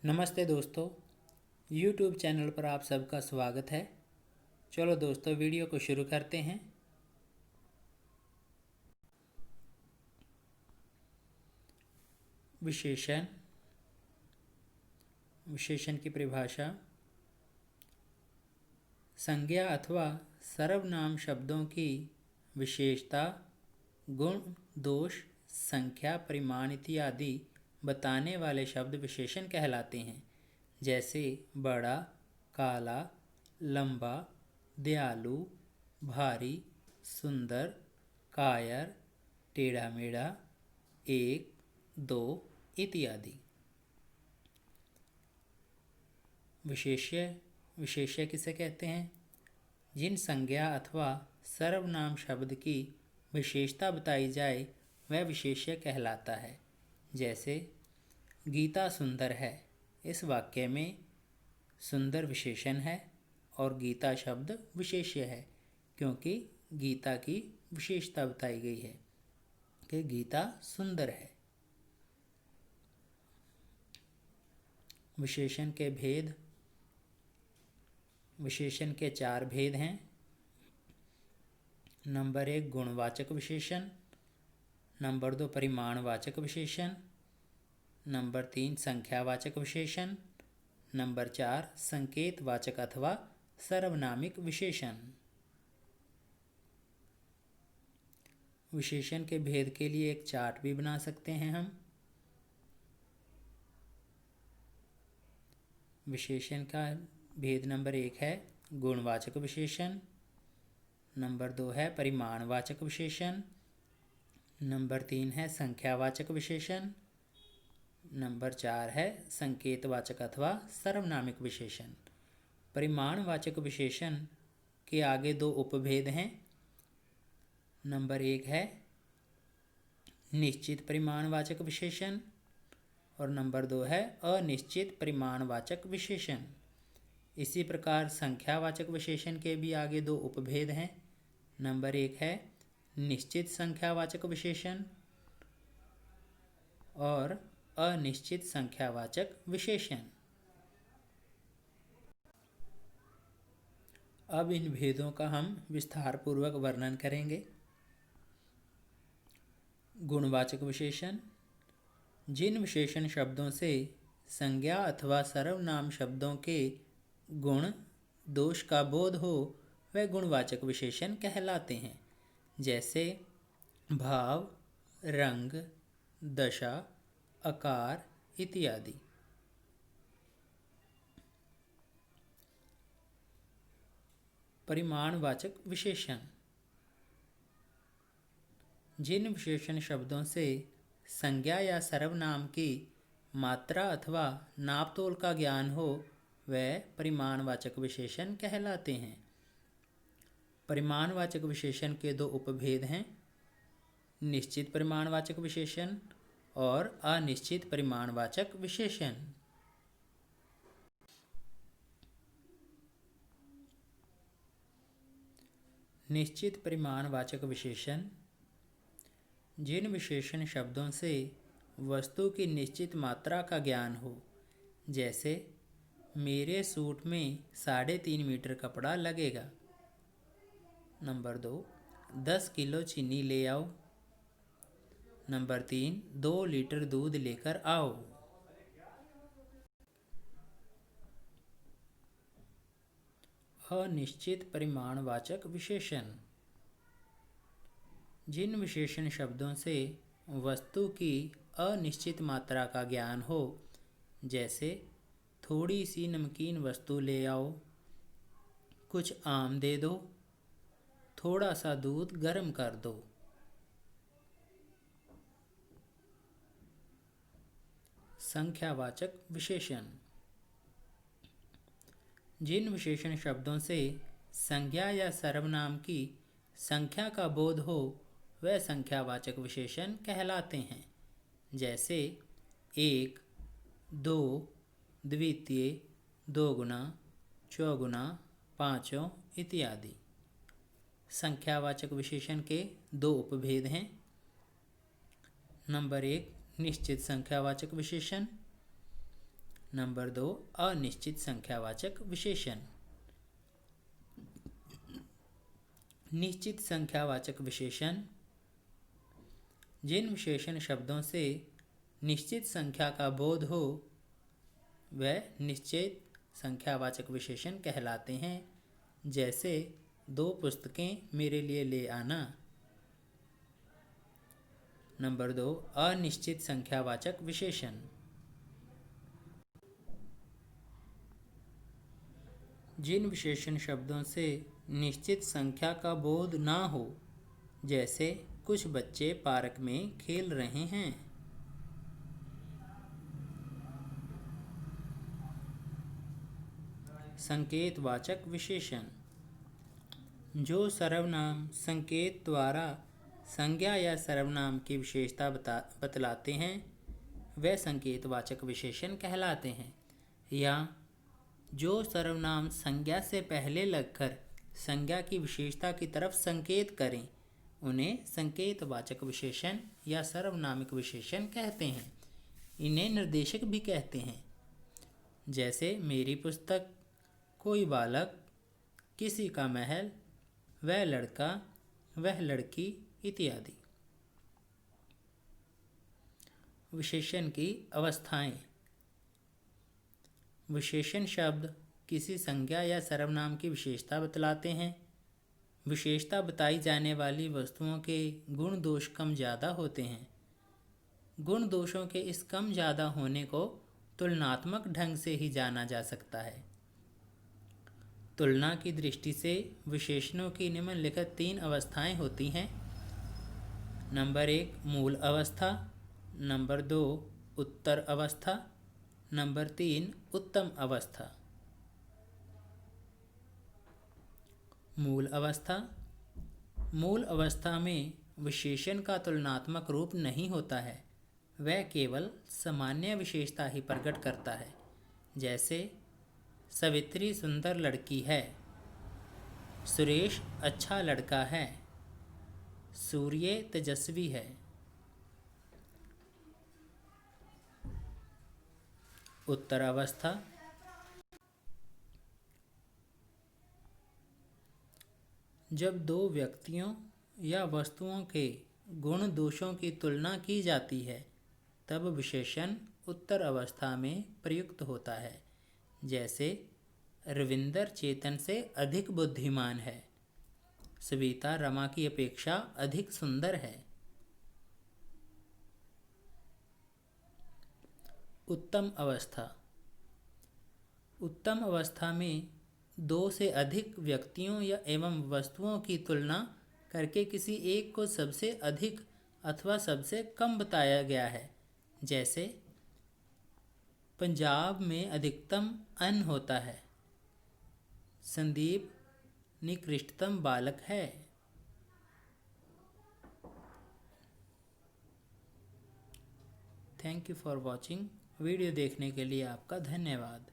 नमस्ते दोस्तों, YouTube channel पर आप सबका स्वागत है। चलो दोस्तों, वीडियो को शुरू करते हैं। विशेषण। विशेषण की परिभाषा। संज्ञा अथवा सर्वनाम शब्दों की विशेषता, गुण, दोष, संख्या, परिमाण इत्यादि बताने वाले शब्द विशेषण कहलाते हैं। जैसे बड़ा, काला, लंबा, दयालु, भारी, सुंदर, कायर, टेढ़ा मेढ़ा, एक, दो इत्यादि। विशेष्य। विशेष्य किसे कहते हैं? जिन संज्ञा अथवा सर्वनाम शब्द की विशेषता बताई जाए वह विशेष्य कहलाता है। जैसे गीता सुंदर है। इस वाक्य में सुंदर विशेषण है और गीता शब्द विशेष्य है, क्योंकि गीता की विशेषता बताई गई है कि गीता सुंदर है। विशेषण के भेद। विशेषण के 4 भेद हैं। नंबर 1 गुणवाचक विशेषण, नंबर 2 परिमाणवाचक विशेषण, नंबर 3 संख्यावाचक विशेषण, नंबर 4 संकेतवाचक अथवा सर्वनामिक विशेषण। विशेषण के भेद के लिए एक चार्ट भी बना सकते हैं हम। विशेषण का भेद नंबर 1 है गुणवाचक विशेषण, नंबर 2 है परिमाणवाचक विशेषण, नंबर 3 है संख्यावाचक विशेषण, नंबर 4 है संकेतवाचक अथवा सर्वनामिक विशेषण। परिमाणवाचक विशेषण के आगे 2 उपभेद हैं। नंबर 1 है निश्चित परिमाणवाचक विशेषण और नंबर 2 है अनिश्चित परिमाणवाचक विशेषण। इसी प्रकार संख्यावाचक विशेषण के भी आगे 2 उपभेद हैं। नंबर 1 है निश्चित संख्यावाचक विशेषण और अनिश्चित संख्यावाचक विशेषण। अब इन भेदों का हम विस्तार पूर्वक वर्णन करेंगे। गुणवाचक विशेषण। जिन विशेषण शब्दों से संज्ञा अथवा सर्वनाम शब्दों के गुण, दोष का बोध हो वह गुणवाचक विशेषण कहलाते हैं। जैसे भाव, रंग, दशा, आकार इत्यादि। परिमाणवाचक विशेषण। जिन विशेषण शब्दों से संज्ञा या सर्वनाम की मात्रा अथवा नापतोल का ज्ञान हो वह परिमाणवाचक विशेषण कहलाते हैं। परिमाणवाचक विशेषण के 2 उपभेद हैं, निश्चित परिमाणवाचक विशेषण और अनिश्चित परिमाणवाचक विशेषण। निश्चित परिमाणवाचक विशेषण। जिन विशेषण शब्दों से वस्तु की निश्चित मात्रा का ज्ञान हो। जैसे मेरे सूट में 3.5 मीटर कपड़ा लगेगा। नंबर 2 10 किलो चीनी ले आओ। नंबर 3 2 लीटर दूध लेकर आओ। अनिश्चित परिमाणवाचक विशेषण। जिन विशेषण शब्दों से वस्तु की अनिश्चित मात्रा का ज्ञान हो। जैसे थोड़ी सी नमकीन वस्तु ले आओ, कुछ आम दे दो, थोड़ा सा दूध गर्म कर दो। संख्यावाचक विशेषण। जिन विशेषण शब्दों से संज्ञा या सर्वनाम की संख्या का बोध हो वह संख्यावाचक विशेषण कहलाते हैं। जैसे 1, 2, द्वितीय, दोगुना, चौगुना, पाँचों इत्यादि। संख्यावाचक विशेषण के 2 उपभेद हैं। नंबर 1 निश्चित संख्यावाचक विशेषण, नंबर 2 अनिश्चित संख्यावाचक विशेषण। निश्चित संख्यावाचक विशेषण जिन विशेषण शब्दों से निश्चित संख्या का बोध हो वह निश्चित संख्यावाचक विशेषण कहलाते हैं। जैसे 2 पुस्तकें मेरे लिए ले आना। नंबर 2 अनिश्चित संख्यावाचक विशेषण। जिन विशेषण शब्दों से निश्चित संख्या का बोध ना हो, जैसे कुछ बच्चे पार्क में खेल रहे हैं। संकेतवाचक विशेषण जो सर्वनाम संकेत द्वारा संज्ञा या सर्वनाम की विशेषता बतलाते हैं वे संकेतवाचक विशेषण कहलाते हैं। या जो सर्वनाम संज्ञा से पहले लगकर संज्ञा की विशेषता की तरफ संकेत करें उन्हें संकेतवाचक विशेषण या सर्वनामिक विशेषण कहते हैं। इन्हें निर्देशक भी कहते हैं। जैसे मेरी पुस्तक, कोई बालक, किसी का महल, वह लड़का, वह लड़की इत्यादि। विशेषण की अवस्थाएं। विशेषण शब्द किसी संज्ञा या सर्वनाम की विशेषता बतलाते हैं। विशेषता बताई जाने वाली वस्तुओं के गुण दोष कम ज़्यादा होते हैं। गुण दोषों के इस कम ज़्यादा होने को तुलनात्मक ढंग से ही जाना जा सकता है। तुलना की दृष्टि से विशेषणों की निम्नलिखित 3 अवस्थाएं होती हैं। नंबर 1 मूल अवस्था, नंबर 2 उत्तर अवस्था, नंबर 3 उत्तम अवस्था। मूल अवस्था। मूल अवस्था में विशेषण का तुलनात्मक रूप नहीं होता है, वह केवल सामान्य विशेषता ही प्रकट करता है। जैसे सवित्री सुंदर लड़की है, सुरेश अच्छा लड़का है, सूर्य तेजस्वी है। उत्तर अवस्था। जब 2 व्यक्तियों या वस्तुओं के गुण दोषों की तुलना की जाती है तब विशेषण उत्तर अवस्था में प्रयुक्त होता है। जैसे रविंदर चेतन से अधिक बुद्धिमान है, सविता रमा की अपेक्षा अधिक सुंदर है। उत्तम अवस्था। उत्तम अवस्था में 2 से अधिक व्यक्तियों या एवं वस्तुओं की तुलना करके किसी एक को सबसे अधिक अथवा सबसे कम बताया गया है। जैसे पंजाब में अधिकतम अन्न होता है, संदीप निकृष्टतम बालक है। Thank you for watching. Video देखने के लिए आपका धन्यवाद।